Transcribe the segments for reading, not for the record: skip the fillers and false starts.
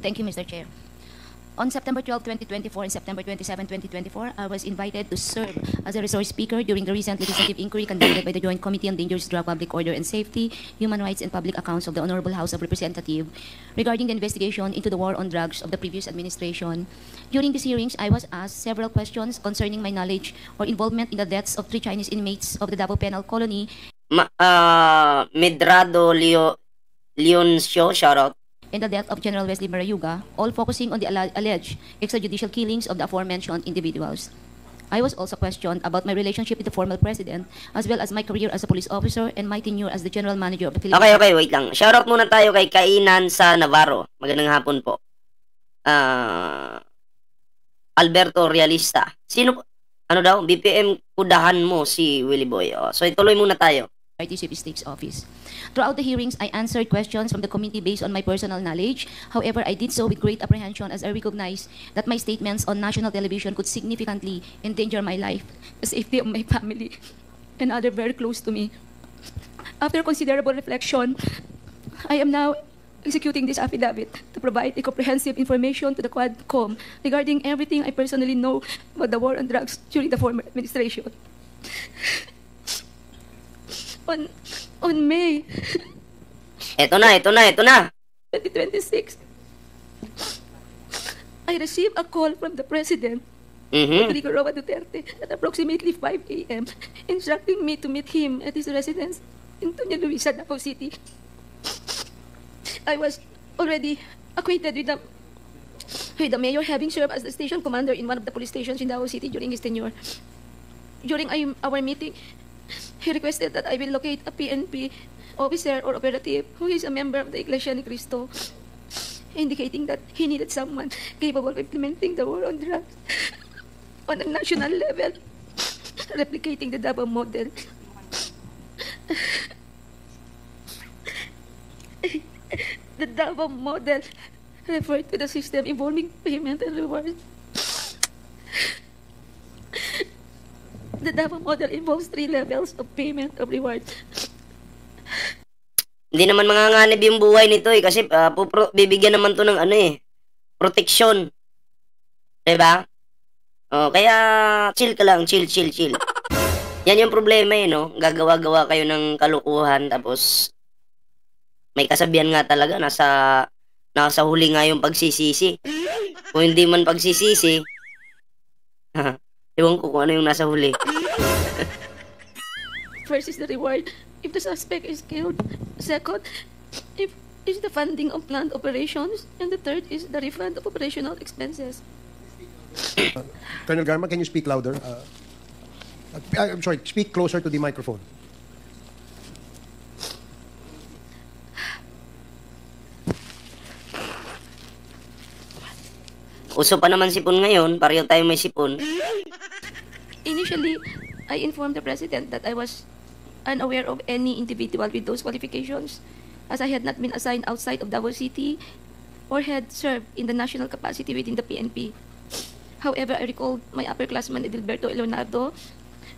Thank you, Mr. Chair. On September 12, 2024 and September 27, 2024, I was invited to serve as a resource speaker during the recent legislative inquiry conducted by the Joint Committee on Dangerous Drug, Public Order and Safety, Human Rights and Public Accounts of the Honorable House of Representatives regarding the investigation into the war on drugs of the previous administration. During these hearings, I was asked several questions concerning my knowledge or involvement in the deaths of 3 Chinese inmates of the Davao Penal Colony. Medrado Leoncio, shoutout. And the death of General Wesley Marayuga, all focusing on the alleged extrajudicial killings of the aforementioned individuals. I was also questioned about my relationship with the former president, as well as my career as a police officer and my tenure as the general manager of the Philippines. Okay, wait lang. Shoutout muna tayo kay Kainan sa Navarro. Magandang hapon po. Alberto Realista. Sino, BPM kudahan mo si Willie Boy. So ituloy muna tayo. Chief State's Office. Throughout the hearings, I answered questions from the committee based on my personal knowledge. However, I did so with great apprehension as I recognized that my statements on national television could significantly endanger my life, the safety of my family, and others very close to me. After considerable reflection, I am now executing this affidavit to provide a comprehensive information to the Quadcom regarding everything I personally know about the war on drugs during the former administration. On May Ito na 2026, I received a call from the President, Rodrigo Roa Duterte, at approximately 5 a.m. instructing me to meet him at his residence in Toña Luisa, Davao City. I was already acquainted with the mayor, having served as the station commander in one of the police stations in Davao City during his tenure. During our meeting, he requested that I will locate a PNP officer or operative who is a member of the Iglesia ni Cristo, indicating that he needed someone capable of implementing the war on drugs on a national level, replicating the Davao model. The Davao model referred to the system involving payment and reward. The Davao model involves 3 levels of payment of reward. Hindi naman manganganib yung buhay nito kasi bibigyan naman to ng protection. Diba? Kaya chill ka lang, chill. Yan yung problema no? Gagawa-gawa kayo ng kalukuhan tapos may kasabihan nga talaga nasa huli nga yung pagsisisi. Kung hindi man pagsisisi, ewan ko kung ano yung nasa huli. First is the reward if the suspect is killed. Second, is the funding of planned operations. And the third is the refund of operational expenses. Colonel Garma, can you speak louder? I'm sorry, speak closer to the microphone. Uso pa naman sipon ngayon, pareho tayo may sipon. Initially, I informed the President that I was unaware of any individual with those qualifications, as I had not been assigned outside of Davao City or had served in the national capacity within the PNP. However, I recalled my upperclassman Edilberto Leonardo,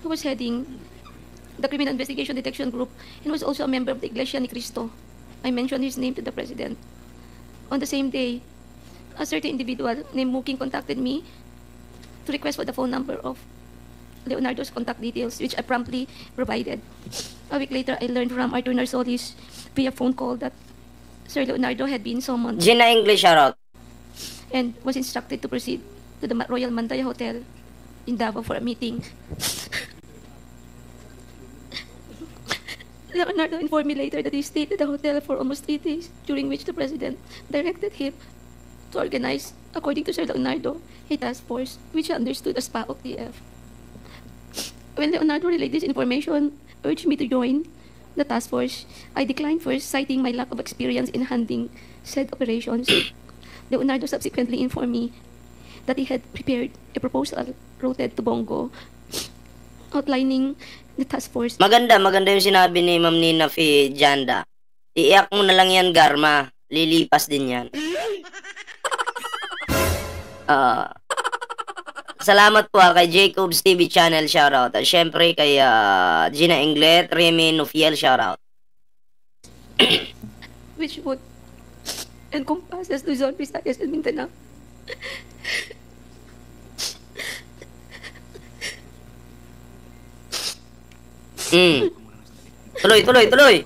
who was heading the Criminal Investigation Detection Group and was also a member of the Iglesia ni Cristo. I mentioned his name to the President. On the same day, a certain individual named Muking contacted me to request for the phone number of Leonardo's contact details, which I promptly provided. A week later, I learned from Arthur Narsolis via phone call that Sir Leonardo had been summoned Gina English, shoutout. and was instructed to proceed to the Royal Mandaya Hotel in Davao for a meeting. Leonardo informed me later that he stayed at the hotel for almost 3 days, during which the President directed him to organize, according to Sir Leonardo, a task force which he understood as PAOK-TF. When Leonardo relayed this information, urged me to join the task force, I declined first, citing my lack of experience in handling said operations. Leonardo subsequently informed me that he had prepared a proposal routed to Bongo, outlining the task force. Maganda yung sinabi ni Ma'am Nina Janda. Iiyak mo na lang yan, Garma. Lilipas din yan. Salamat po kay Jacob's TV Channel, shoutout. At syempre kay Gina Englet, Remy Nufiel, shoutout. Which would encompasses Luzon, Visayas, and Mindanao. Tuloy, tuloy, tuloy.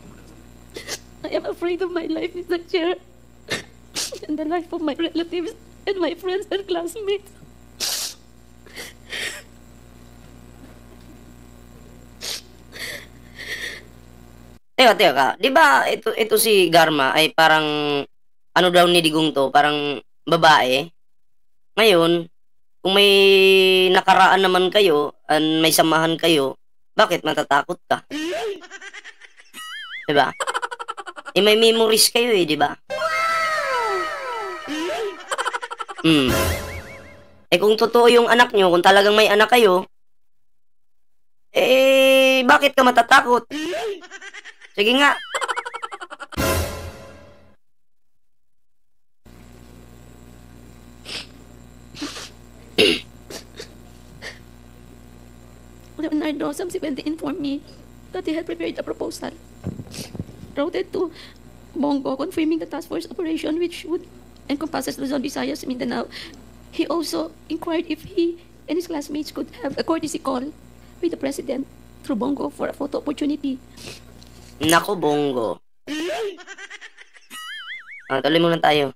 I am afraid of my life in the chair and the life of my relatives and my friends and classmates. Teka. Di ba ito si Garma ay parang ano daw ni Digong to, parang babae. Ngayon, kung may nakaraan naman kayo, may samahan kayo, bakit matatakot ka? Di ba? May memories kayo di ba? Kung totoo yung anak nyo, kung talagang may anak kayo, bakit ka matatakot? Sige nga. Leonardo subsequently informed me that he had prepared a proposal routed to Bongo confirming the task force operation which would encompass Luzon, Visayas, Mindanao. He also inquired if he and his classmates could have a courtesy call with the president through Bongo for a photo opportunity. Nako, Bongo. Tuloy muna tayo.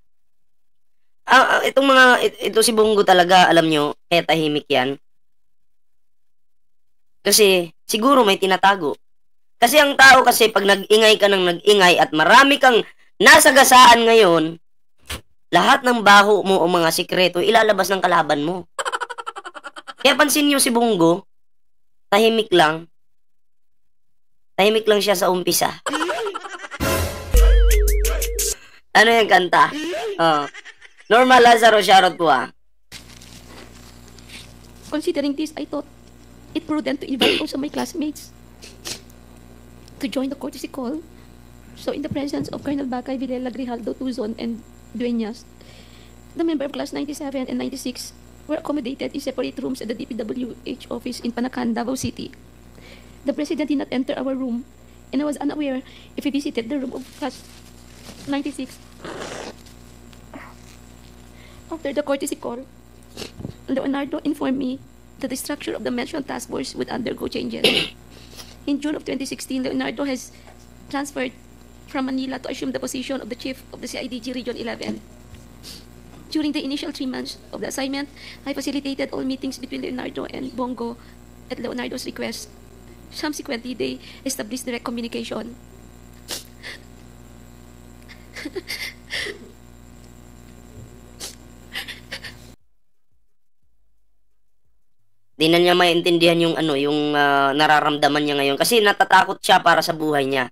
Ito si Bongo talaga, alam nyo, kaya tahimik yan. Kasi, siguro may tinatago. Kasi ang tao kasi, pag nag-ingay ka ng nag-ingay at marami kang nasagasaan ngayon, lahat ng baho mo o mga sikreto, ilalabas ng kalaban mo. Kaya pansin nyo si Bongo, tahimik lang. Tahimik lang siya sa umpisa. Ano yung kanta? Norma Lazaro, shoutout po Considering this, I thought it prudent to invite also my classmates to join the courtesy call. So in the presence of Colonel Bacay, Villela, Grijaldo, Tuzon, and Dueñas, the member of class 97 and 96 were accommodated in separate rooms at the DPWH office in Panacan, Davao City. The president did not enter our room, and I was unaware if he visited the room of class 96. After the courtesy call, Leonardo informed me that the structure of the mentioned task force would undergo changes. In June of 2016, Leonardo has transferred from Manila to assume the position of the chief of the CIDG Region 11. During the initial 3 months of the assignment, I facilitated all meetings between Leonardo and Bongo at Leonardo's request. Subsequently, they established direct communication. Di na niya maintindihan yung nararamdaman niya ngayon kasi natatakot siya para sa buhay niya.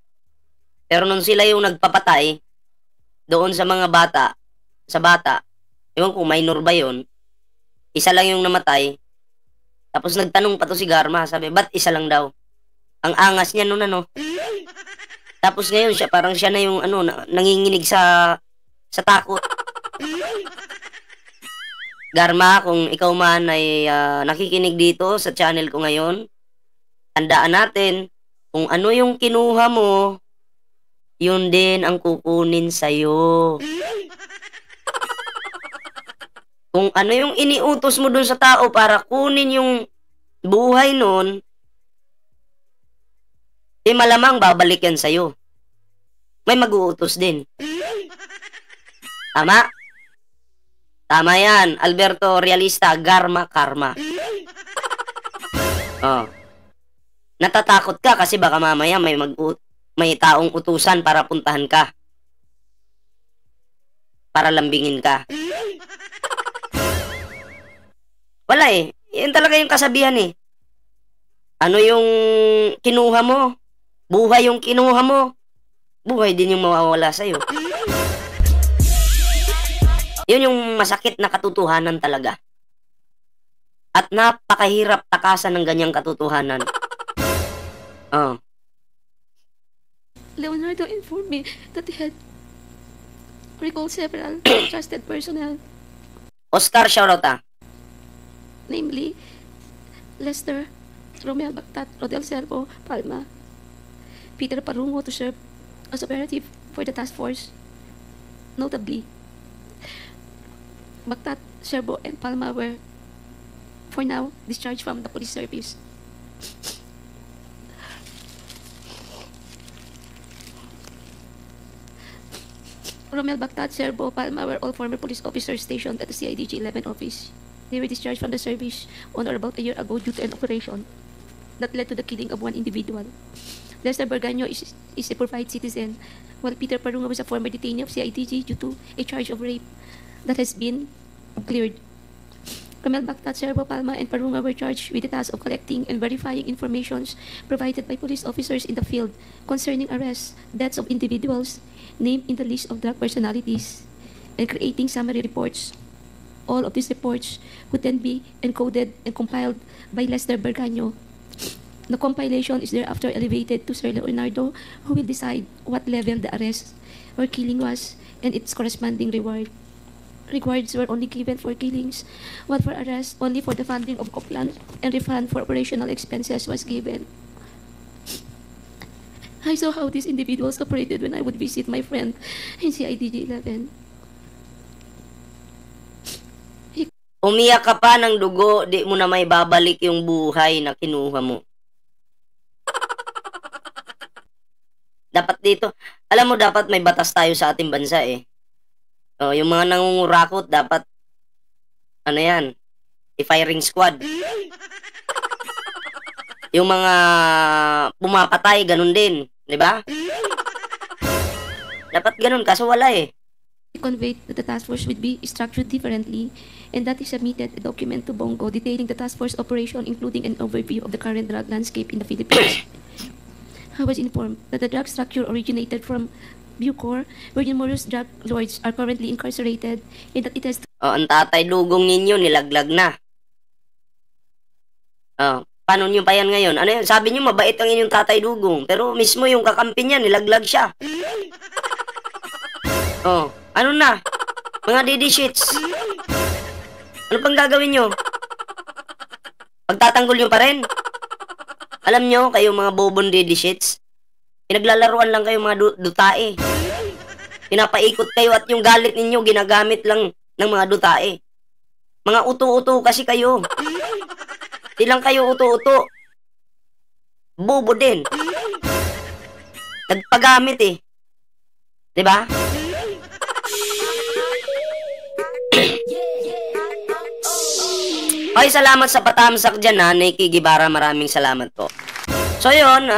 Pero nung sila yung nagpapatay doon sa mga bata, ewan ko minor ba yun, isa lang yung namatay. Tapos nagtanong pa to si Garma, sabi, ba't isa lang daw? Ang angas niya noon Tapos ngayon siya parang siya na yung nanginginig sa takot. Garma, kung ikaw man ay nakikinig dito sa channel ko ngayon, tandaan natin, kung ano yung kinuha mo, yun din ang kukunin sa'yo. Kung ano yung iniutos mo dun sa tao para kunin yung buhay nun, malamang babalik yan sa'yo. May mag-uutos din. Tama? Tama yan, Alberto Realista, Garma Karma. Natatakot ka kasi baka mamaya may taong utusan para puntahan ka. Para lambingin ka. Wala Yan talaga yung kasabihan Ano yung kinuha mo? Buhay yung kinuha mo. Buhay din yung mawawala sa'yo. Yun yung masakit na katotohanan talaga. At napakahirap takasan ng ganyang katotohanan. Leonardo informed me that he had recalled several trusted personnel, Oscar, shoutout namely Lester, Romel Bactat, Rodel Servo, Palma, Peter Parungo to serve as operative for the task force. Notably, Mactat, Sherbo, and Palma were, for now, discharged from the police service. Romel Bactat, Sherbo, Palma were all former police officers stationed at the CIDG 11 office. They were discharged from the service on or about a year ago due to an operation that led to the killing of one individual. Lester Berganyo is a provide citizen, while Peter Parunga was a former detainee of CIDG due to a charge of rape that has been cleared. Romel Bactat, Sherbo, Palma, and Parunga were charged with the task of collecting and verifying informations provided by police officers in the field concerning arrests, deaths of individuals named in the list of drug personalities, and creating summary reports. All of these reports would then be encoded and compiled by Lester Berganyo. The compilation is thereafter elevated to Sir Leonardo, who will decide what level the arrest or killing was and its corresponding reward. Rewards were only given for killings, while for arrests, only for the funding of Copland and refund for operational expenses was given. I saw how these individuals operated when I would visit my friend in CIDG 11. Umiyak ka pa ng dugo, di mo na may babalik yung buhay na kinuha mo. Dapat dito, alam mo dapat may batas tayo sa ating bansa eh. Oh, yung mga nangungurakot dapat ano yan, i-firing squad. Yung mga pumapatay ganun din, di ba? Dapat ganun kaso wala eh. Conveyed that the task force would be structured differently, and that he submitted a document to Bongo detailing the task force operation, including an overview of the current drug landscape in the Philippines. I was informed that the drug structure originated from Bucor, where numerous drug lords are currently incarcerated, and that it has... Oh, ang tatay dugong ninyo nilaglag na. Oh, paano nyo pa yan ngayon? Ano yan? Sabi nyo mabait ang inyong tatay dugong, pero mismo yung kakampi niya nilaglag siya. Oh, ano na? Mga DD sheets. Ano pang gagawin nyo? Pagtatanggol nyo pa rin? Alam nyo, kayong mga bobon DD sheets, pinaglalaruan lang kayo mga dutae. Pinapaikot kayo at yung galit ninyo ginagamit lang ng mga dutae. Mga uto-uto kasi kayo. Di lang kayo uto-uto. Bobo din. Nagpagamit eh. Diba? Okay, salamat sa patamsak dyan ha, Nikki Gibara, maraming salamat po. So yun,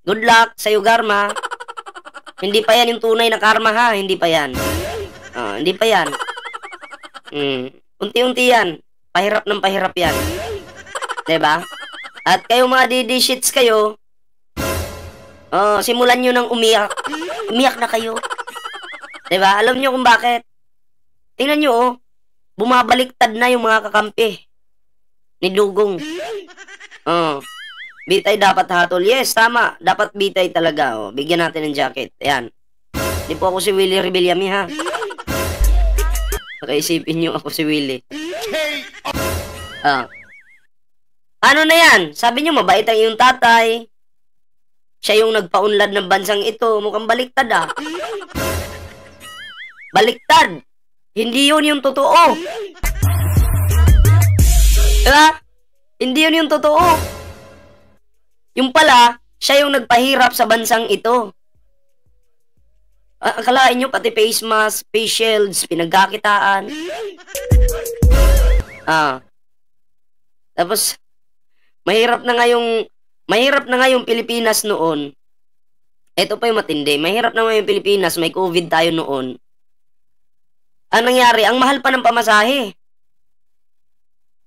good luck sa'yo Garma. Hindi pa yan yung tunay na karma ha, hindi pa yan. Hindi pa yan. Unti-unti yan, pahirap ng pahirap yan. Diba? At kayo mga DD shits kayo, simulan nyo ng umiyak. Umiyak na kayo. Diba? Alam nyo kung bakit? Tingnan nyo bumabaliktad na yung mga kakampi ni Dugong. Bitay dapat hatol. Yes, tama. Dapat bitay talaga. Bigyan natin ng jacket. Ayan. Hindi po ako si Willie Rebillami ha. Pakaisipin nyo ako si Willie. Ano na yan? Sabi nyo mabait ang iyong tatay. Siya yung nagpaunlad ng bansang ito. Mukhang baliktad Baliktad. Hindi yun yung totoo. Diba? Hindi yun yung totoo. Yung pala, siya yung nagpahirap sa bansang ito. Akalain nyo, pati face mask, face shields, pinagkakitaan. Tapos, mahirap na nga yung Pilipinas noon. Ito pa yung matindi. Mahirap na nga yung Pilipinas, may COVID tayo noon. Ang nangyari, ang mahal pa ng pamasahe.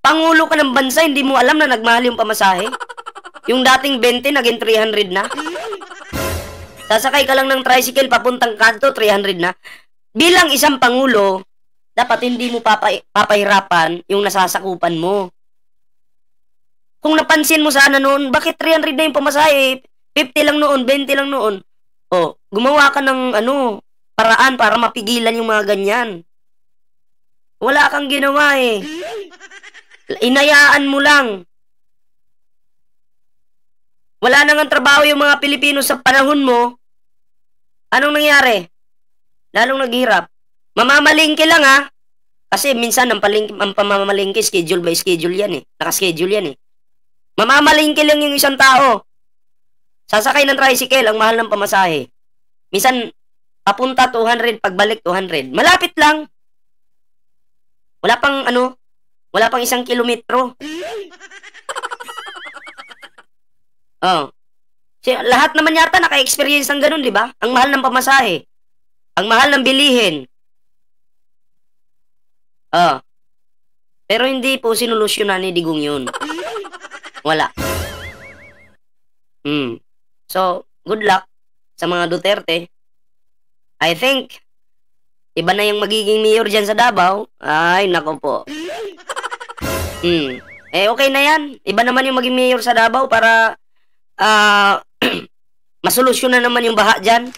Pangulo ka ng bansa, hindi mo alam na nagmahal yung pamasahe. Yung dating 20, naging 300 na. Sasakay ka lang ng tricycle, papuntang kanto, 300 na. Bilang isang pangulo, dapat hindi mo papahirapan yung nasasakupan mo. Kung napansin mo sana noon, bakit 300 na yung pamasahe? 50 lang noon, 20 lang noon. Gumawa ka ng paraan para mapigilan yung mga ganyan. Wala kang ginawa eh. Inayaan mo lang. Wala nang trabaho yung mga Pilipino sa panahon mo. Anong nangyari? lalong naghihirap. Mamamalingki lang ha. Kasi minsan ang pamamalingki, schedule by schedule yan eh. Nakaschedule yan eh. Mamamalingki lang yung isang tao. Sasakay ng tricycle, ang mahal ng pamasahe. Minsan, papunta 200, pagbalik 200. Malapit lang. Wala pang wala pang 1 kilometro. Oh. Lahat naman yata naka-experience ng ganun, di ba? Ang mahal ng pamasahe. Ang mahal ng bilihin. Oh. Pero hindi po sinolusyonan ni Digong yun. Wala. So, good luck sa mga Duterte. I think, iba na yung magiging mayor dyan sa Davao. Ay, nako po. Okay na yan. Iba naman yung maging mayor sa Davao para masolusyon na naman yung baha dyan.